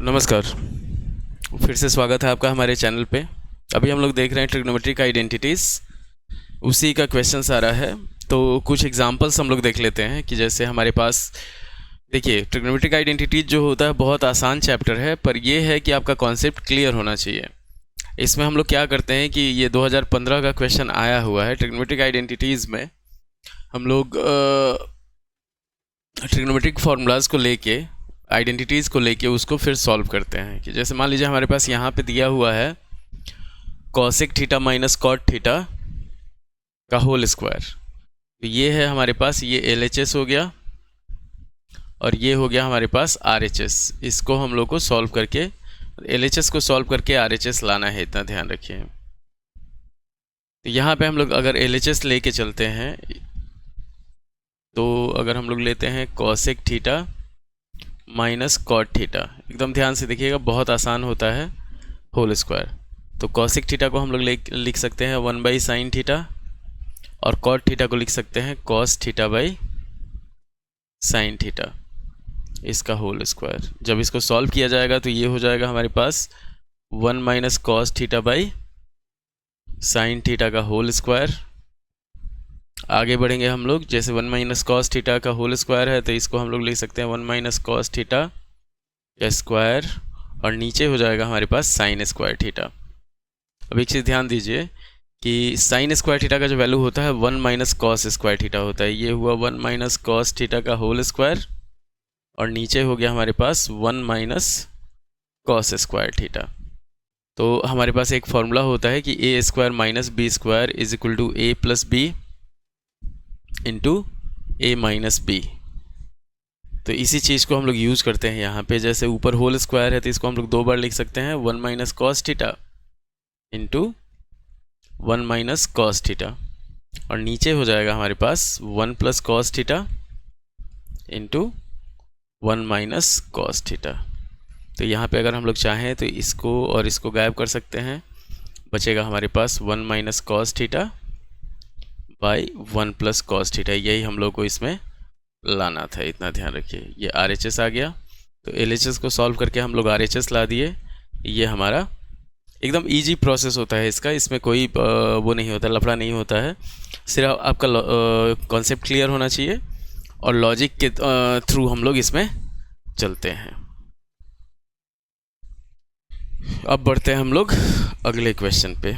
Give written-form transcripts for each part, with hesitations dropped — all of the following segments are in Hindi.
नमस्कार। फिर से स्वागत है आपका हमारे चैनल पे। अभी हम लोग देख रहे हैं ट्रिग्नोमेट्रिक आइडेंटिटीज़, उसी का क्वेश्चन आ रहा है। तो कुछ एग्जांपल्स हम लोग देख लेते हैं कि जैसे हमारे पास देखिए ट्रिग्नोमेट्रिक आइडेंटिटीज जो होता है बहुत आसान चैप्टर है, पर यह है कि आपका कॉन्सेप्ट क्लियर होना चाहिए। इसमें हम लोग क्या करते हैं कि ये 2015 का क्वेश्चन आया हुआ है ट्रिग्नोमेट्रिक आइडेंटिटीज़ में। हम लोग ट्रिग्नोमेट्रिक फार्मूलाज को लेके, आइडेंटिटीज़ को लेके उसको फिर सॉल्व करते हैं। कि जैसे मान लीजिए हमारे पास यहाँ पे दिया हुआ है cosec theta minus cot theta का होल स्क्वायर। तो ये है हमारे पास, ये LHS हो गया और ये हो गया हमारे पास RHS। इसको हम लोग को सॉल्व करके, LHS को सॉल्व करके RHS लाना है, इतना ध्यान रखिए। तो यहाँ पे हम लोग अगर LHS लेके चलते हैं तो अगर हम लोग लेते हैं cosec theta minus cot theta, एकदम ध्यान से देखिएगा, बहुत आसान होता है, होल स्क्वायर। तो कॉसेक थीटा को हम लोग लिख सकते हैं 1 बाई साइन थीटा और कॉट थीटा को लिख सकते हैं cos theta by sine theta, इसका होल स्क्वायर। जब इसको सॉल्व किया जाएगा तो ये हो जाएगा हमारे पास 1 minus cos theta by sine theta का होल स्क्वायर। आगे बढ़ेंगे हम लोग, जैसे 1 माइनस कॉस थीटा का होल स्क्वायर है तो इसको हम लोग लिख सकते हैं 1 माइनस कॉस थीटा का स्क्वायर और नीचे हो जाएगा हमारे पास साइन स्क्वायर थीटा। अब एक चीज़ ध्यान दीजिए कि साइन स्क्वायर थीटा का जो वैल्यू होता है 1 माइनस कॉस स्क्वायर थीटा होता है। ये हुआ 1 माइनस कॉस थीटा का होल स्क्वायर और नीचे हो गया हमारे पास 1 माइनस कॉस स्क्वायर थीटा। तो हमारे पास एक फॉर्मूला होता है कि A square minus B square is equal to A plus B into A minus B. तो इसी चीज़ को हम लोग यूज़ करते हैं यहाँ पे। जैसे ऊपर होल स्क्वायर है तो इसको हम लोग दो बार लिख सकते हैं, 1 minus cos theta into 1 minus cos theta और नीचे हो जाएगा हमारे पास 1 plus cos theta into 1 minus cos theta. तो यहाँ पे अगर हम लोग चाहें तो इसको और इसको गायब कर सकते हैं, बचेगा हमारे पास 1 minus cos theta by 1 plus cos theta. यही हम लोग को इसमें लाना था, इतना ध्यान रखिए। ये RHS आ गया तो LHS को सॉल्व करके हम लोग RHS ला दिए। ये हमारा एकदम इजी प्रोसेस होता है इसका, इसमें कोई वो नहीं होता, लफड़ा नहीं होता है। सिर्फ आपका कॉन्सेप्ट क्लियर होना चाहिए और लॉजिक के थ्रू हम लोग इसमें चलते हैं। अब बढ़ते हैं हम लोग अगले क्वेश्चन पे।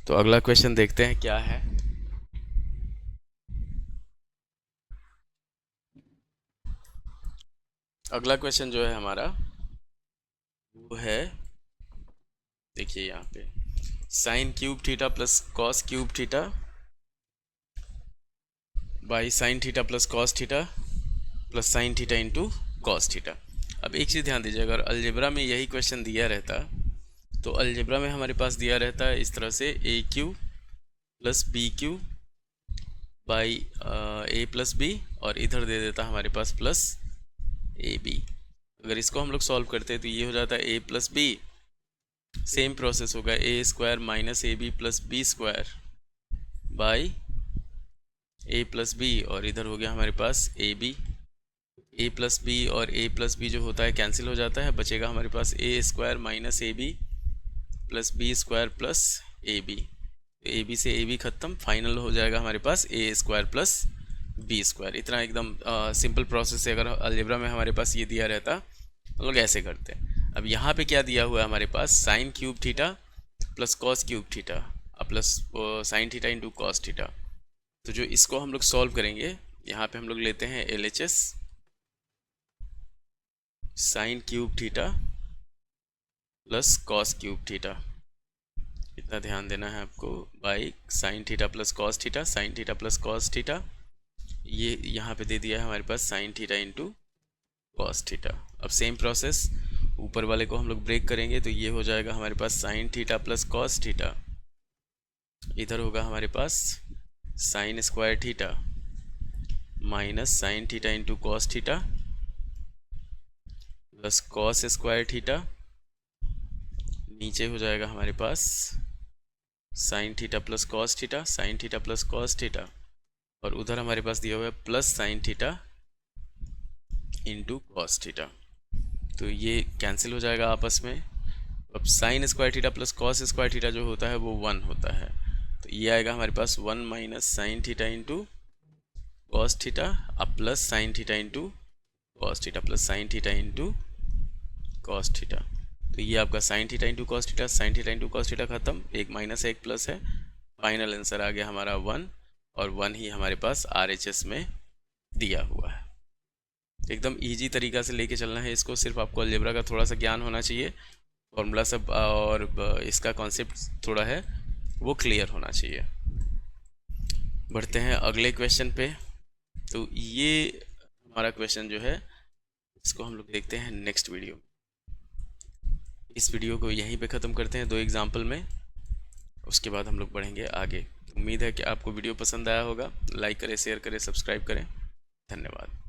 तो अगला क्वेश्चन देखते हैं क्या है। अगला क्वेश्चन जो है हमारा वो है, देखिए यहाँ पे sign cube theta plus cos cube theta by sine theta plus cos theta plus sine theta into cos theta. अब एक चीज़ ध्यान दीजिए, अगर अलजेब्रा में यही क्वेश्चन दिया रहता तो अलजेब्रा में हमारे पास दिया रहता है इस तरह से A cube plus B cube by A plus B और इधर दे देता हमारे पास प्लस ए बी। अगर इसको हम लोग सॉल्व करते हैं तो ये हो जाता है A plus B, same process होगा A square minus A B plus B square by A plus B और इधर हो गया हमारे पास A B. A plus B और ए प्लस बी जो होता है कैंसिल हो जाता है, बचेगा हमारे पास A square minus A B plus B square plus A B. A B से ए बी खत्म, फाइनल हो जाएगा हमारे पास A square plus B square. इतना एकदम सिंपल प्रोसेस है। अगर अलजेब्रा में हमारे पास ये दिया रहता हम लोग ऐसे करते हैं। अब यहाँ पे क्या दिया हुआ है हमारे पास, sine cube theta plus cos cube theta plus sine theta into cos theta. तो जो इसको हम लोग सॉल्व करेंगे, यहाँ पे हम लोग लेते हैं LHS sine cube theta plus cos cube theta, इतना ध्यान देना है आपको, by sine theta plus cos theta, sine theta plus cos theta. ये यहाँ पे दे दिया है हमारे पास sine theta into cos theta. अब सेम प्रोसेस, ऊपर वाले को हम लोग ब्रेक करेंगे तो ये हो जाएगा हमारे पास sine theta plus cos theta, इधर होगा हमारे पास sine square theta minus sine theta into cos theta plus cos square theta, नीचे हो जाएगा हमारे पास sine theta plus cos theta, sine theta plus cos theta और उधर हमारे पास दिया हुआ है plus sine theta into cos theta. तो ये कैंसिल हो जाएगा आपस में। अब sine square theta plus cos square theta जो होता है वो 1 होता है, तो ये आएगा हमारे पास 1 minus sine theta into cos theta अब plus sine theta into cos theta plus sine theta into cos theta. तो ये आपका sine theta into cos theta, sine theta into cos theta खत्म, एक माइनस एक प्लस है, फाइनल आंसर आ गया हमारा 1, और 1 ही हमारे पास RHS में दिया हुआ है। एकदम इजी तरीका से लेके चलना है इसको, सिर्फ आपको अलजेब्रा का थोड़ा सा ज्ञान होना चाहिए, फॉर्मूला सब और इसका कॉन्सेप्ट थोड़ा है वो क्लियर होना चाहिए। बढ़ते हैं अगले क्वेश्चन पे। तो ये हमारा क्वेश्चन जो है इसको हम लोग देखते हैं नेक्स्ट वीडियो। इस वीडियो को यहीं पे ख़त्म करते हैं 2 एग्जाम्पल में, उसके बाद हम लोग बढ़ेंगे आगे। उम्मीद है कि आपको वीडियो पसंद आया होगा। लाइक करें, शेयर करें, सब्सक्राइब करें। धन्यवाद।